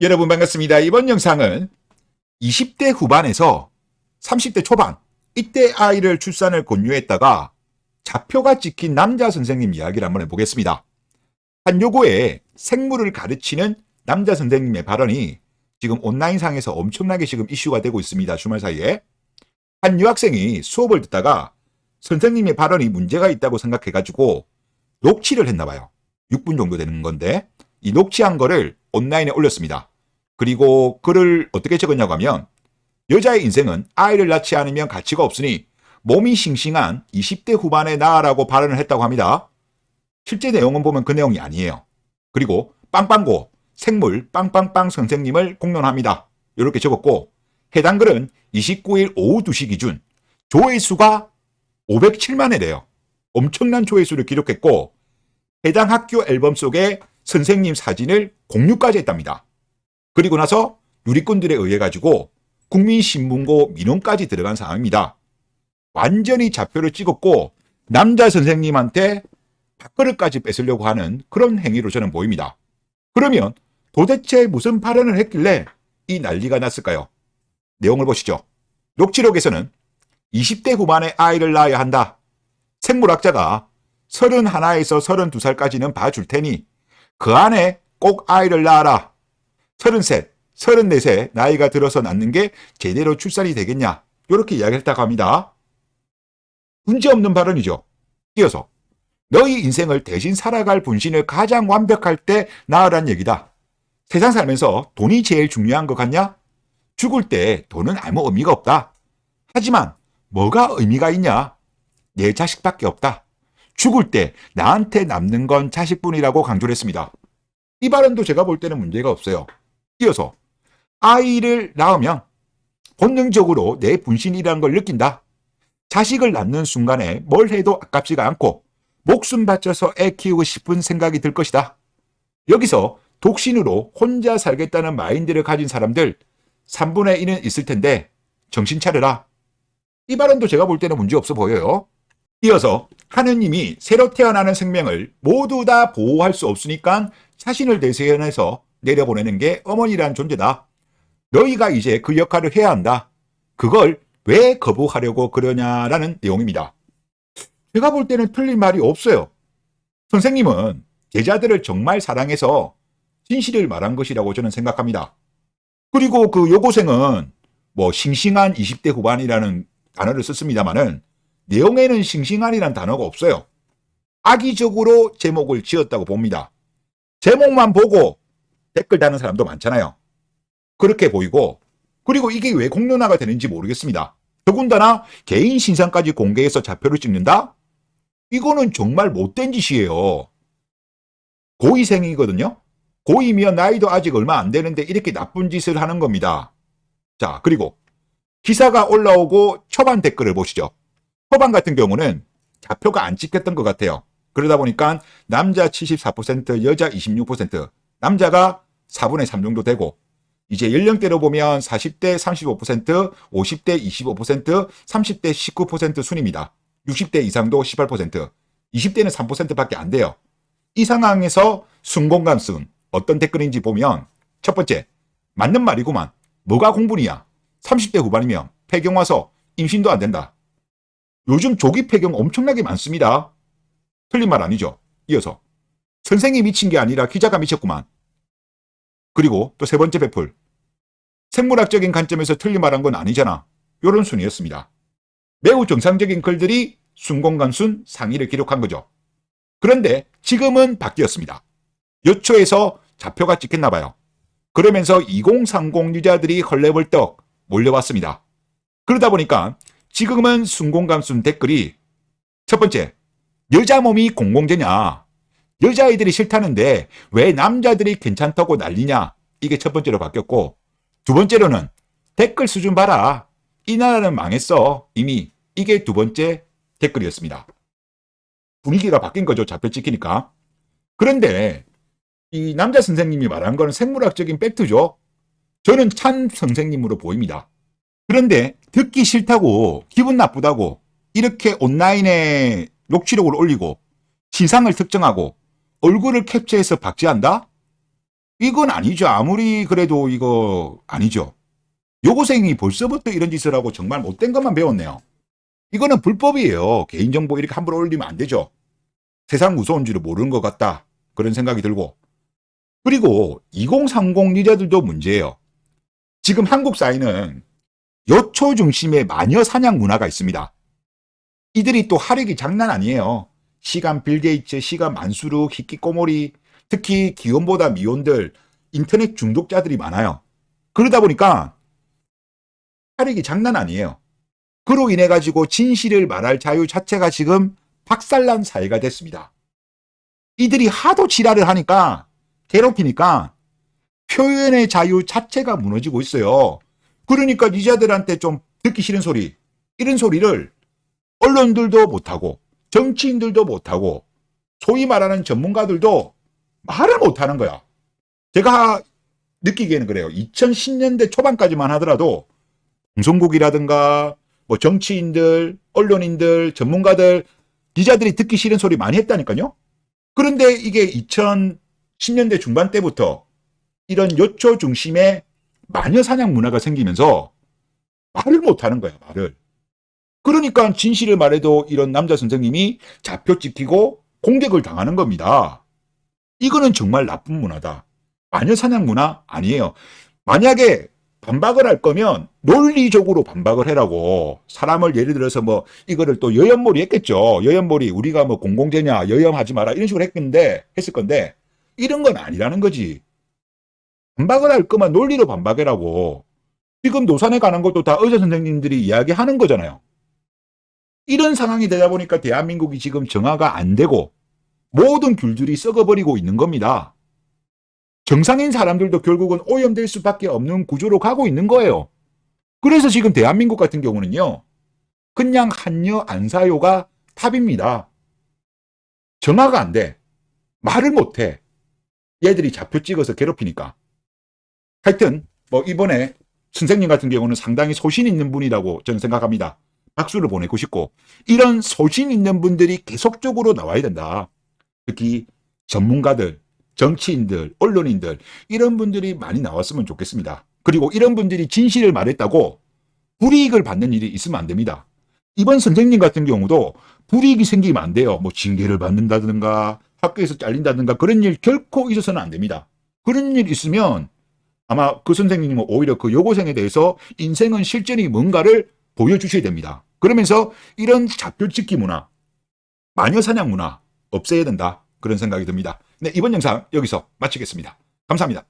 여러분 반갑습니다. 이번 영상은 20대 후반에서 30대 초반 이때 아이를 출산을 권유했다가 좌표가 찍힌 남자 선생님 이야기를 한번 해보겠습니다. 한 요거에 생물을 가르치는 남자 선생님의 발언이 지금 온라인상에서 엄청나게 지금 이슈가 되고 있습니다. 주말 사이에. 한 유학생이 수업을 듣다가 선생님의 발언이 문제가 있다고 생각해가지고 녹취를 했나 봐요. 6분 정도 되는 건데 이 녹취한 거를 온라인에 올렸습니다. 그리고 글을 어떻게 적었냐고 하면 여자의 인생은 아이를 낳지 않으면 가치가 없으니 몸이 싱싱한 20대 후반에 낳으라고 발언을 했다고 합니다. 실제 내용은 보면 그 내용이 아니에요. 그리고 빵빵고 생물 빵빵빵 선생님을 공론합니다. 이렇게 적었고 해당 글은 29일 오후 2시 기준 조회수가 507만 회래요. 엄청난 조회수를 기록했고 해당 학교 앨범 속에 선생님 사진을 공유까지 했답니다. 그리고 나서 누리꾼들에 의해 가지고 국민신문고 민원까지 들어간 상황입니다. 완전히 좌표를 찍었고 남자 선생님한테 밥그릇까지 뺏으려고 하는 그런 행위로 저는 보입니다. 그러면 도대체 무슨 발언을 했길래 이 난리가 났을까요? 내용을 보시죠. 녹취록에서는 20대 후반에 아이를 낳아야 한다. 생물학자가 31에서 32살까지는 봐줄 테니 그 안에 꼭 아이를 낳아라. 33, 34세 나이가 들어서 낳는 게 제대로 출산이 되겠냐. 이렇게 이야기했다고 합니다. 문제없는 발언이죠. 이어서 너희 인생을 대신 살아갈 분신을 가장 완벽할 때 낳으란 얘기다. 세상 살면서 돈이 제일 중요한 것 같냐? 죽을 때 돈은 아무 의미가 없다. 하지만 뭐가 의미가 있냐? 내 자식밖에 없다. 죽을 때 나한테 남는 건 자식뿐이라고 강조를 했습니다. 이 발언도 제가 볼 때는 문제가 없어요. 이어서 아이를 낳으면 본능적으로 내 분신이라는 걸 느낀다. 자식을 낳는 순간에 뭘 해도 아깝지가 않고 목숨 바쳐서 애 키우고 싶은 생각이 들 것이다. 여기서 독신으로 혼자 살겠다는 마인드를 가진 사람들 3분의 1은 있을 텐데 정신 차려라. 이 발언도 제가 볼 때는 문제 없어 보여요. 이어서 하느님이 새로 태어나는 생명을 모두 다 보호할 수 없으니까 자신을 대신해서 내려보내는 게 어머니라는 존재다. 너희가 이제 그 역할을 해야 한다. 그걸 왜 거부하려고 그러냐라는 내용입니다. 제가 볼 때는 틀린 말이 없어요. 선생님은 제자들을 정말 사랑해서 진실을 말한 것이라고 저는 생각합니다. 그리고 그 여고생은 뭐 싱싱한 20대 후반이라는 단어를 썼습니다만은 내용에는 싱싱한이라는 단어가 없어요. 악의적으로 제목을 지었다고 봅니다. 제목만 보고 댓글 다는 사람도 많잖아요. 그렇게 보이고 그리고 이게 왜 공론화가 되는지 모르겠습니다. 더군다나 개인 신상까지 공개해서 좌표를 찍는다? 이거는 정말 못된 짓이에요. 고2생이거든요. 고2면 나이도 아직 얼마 안 되는데 이렇게 나쁜 짓을 하는 겁니다. 자, 그리고 기사가 올라오고 초반 댓글을 보시죠. 초반 같은 경우는 좌표가 안 찍혔던 것 같아요. 그러다 보니까 남자 74%, 여자 26%, 남자가 4분의 3 정도 되고 이제 연령대로 보면 40대 35%, 50대 25%, 30대 19% 순입니다. 60대 이상도 18%, 20대는 3%밖에 안 돼요. 이 상황에서 순공감순 어떤 댓글인지 보면 첫 번째, 맞는 말이구만. 뭐가 공분이야. 30대 후반이면 폐경 와서 임신도 안 된다. 요즘 조기 폐경 엄청나게 많습니다. 틀린 말 아니죠. 이어서 선생이 미친 게 아니라 기자가 미쳤구만. 그리고 또 세 번째 배풀. 생물학적인 관점에서 틀린 말한 건 아니잖아. 이런 순이었습니다. 매우 정상적인 글들이 순공감순 상위를 기록한 거죠. 그런데 지금은 바뀌었습니다. 여초에서 좌표가 찍혔나 봐요. 그러면서 2030 유저들이 헐레벌떡 몰려왔습니다. 그러다 보니까 지금은 순공감순 댓글이 첫 번째, 여자 몸이 공공재냐? 여자아이들이 싫다는데 왜 남자들이 괜찮다고 난리냐? 이게 첫 번째로 바뀌었고 두 번째로는 댓글 수준 봐라. 이 나라는 망했어. 이미 이게 두 번째 댓글이었습니다. 분위기가 바뀐 거죠. 좌표 찍히니까. 그런데 이 남자 선생님이 말한 거는 생물학적인 팩트죠. 저는 참 선생님으로 보입니다. 그런데 듣기 싫다고 기분 나쁘다고 이렇게 온라인에 녹취록을 올리고 신상을 특정하고 얼굴을 캡처해서 박제한다? 이건 아니죠. 아무리 그래도 이거 아니죠. 여고생이 벌써부터 이런 짓을 하고 정말 못된 것만 배웠네요. 이거는 불법이에요. 개인정보 이렇게 함부로 올리면 안 되죠. 세상 무서운 줄을 모르는 것 같다. 그런 생각이 들고. 그리고 2030 리더들도 문제예요. 지금 한국 사회는 여초 중심의 마녀 사냥 문화가 있습니다. 이들이 또 화력이 장난 아니에요. 시간 빌게이츠, 시간 만수르, 히키코모리, 특히 기혼보다 미혼들, 인터넷 중독자들이 많아요. 그러다 보니까 화력이 장난 아니에요. 그로 인해 가지고 진실을 말할 자유 자체가 지금 박살난 사회가 됐습니다. 이들이 하도 지랄을 하니까, 괴롭히니까 표현의 자유 자체가 무너지고 있어요. 그러니까 니자들한테 좀 듣기 싫은 소리, 이런 소리를 언론들도 못하고 정치인들도 못하고 소위 말하는 전문가들도 말을 못하는 거야. 제가 느끼기에는 그래요. 2010년대 초반까지만 하더라도 방송국이라든가 뭐 정치인들, 언론인들, 전문가들, 기자들이 듣기 싫은 소리 많이 했다니까요. 그런데 이게 2010년대 중반 때부터 이런 여초 중심의 마녀 사냥 문화가 생기면서 말을 못하는 거야, 말을. 그러니까 진실을 말해도 이런 남자 선생님이 잡혀 찍히고 공격을 당하는 겁니다. 이거는 정말 나쁜 문화다. 마녀 사냥 문화 아니에요. 만약에 반박을 할 거면 논리적으로 반박을 해라고. 사람을 예를 들어서 뭐 이거를 또 여염몰이 했겠죠. 여염몰이 우리가 뭐 공공재냐 여염하지 마라 이런 식으로 했을 건데 이런 건 아니라는 거지. 반박을 할 거면 논리로 반박해라고. 지금 노산에 가는 것도 다 의사 선생님들이 이야기하는 거잖아요. 이런 상황이 되다 보니까 대한민국이 지금 정화가 안 되고 모든 귤들이 썩어버리고 있는 겁니다. 정상인 사람들도 결국은 오염될 수밖에 없는 구조로 가고 있는 거예요. 그래서 지금 대한민국 같은 경우는요. 그냥 한여 안사요가 탑입니다. 정화가 안 돼. 말을 못 해. 얘들이 잡혀 찍어서 괴롭히니까. 하여튼 뭐 이번에 선생님 같은 경우는 상당히 소신 있는 분이라고 저는 생각합니다. 박수를 보내고 싶고 이런 소신 있는 분들이 계속적으로 나와야 된다. 특히 전문가들, 정치인들, 언론인들 이런 분들이 많이 나왔으면 좋겠습니다. 그리고 이런 분들이 진실을 말했다고 불이익을 받는 일이 있으면 안 됩니다. 이번 선생님 같은 경우도 불이익이 생기면 안 돼요. 뭐 징계를 받는다든가 학교에서 잘린다든가 그런 일 결코 있어서는 안 됩니다. 그런 일 있으면 아마 그 선생님은 오히려 그 여고생에 대해서 인생은 실전이 뭔가를 보여주셔야 됩니다. 그러면서 이런 잡혀찍기 문화, 마녀사냥 문화 없애야 된다. 그런 생각이 듭니다. 네, 이번 영상 여기서 마치겠습니다. 감사합니다.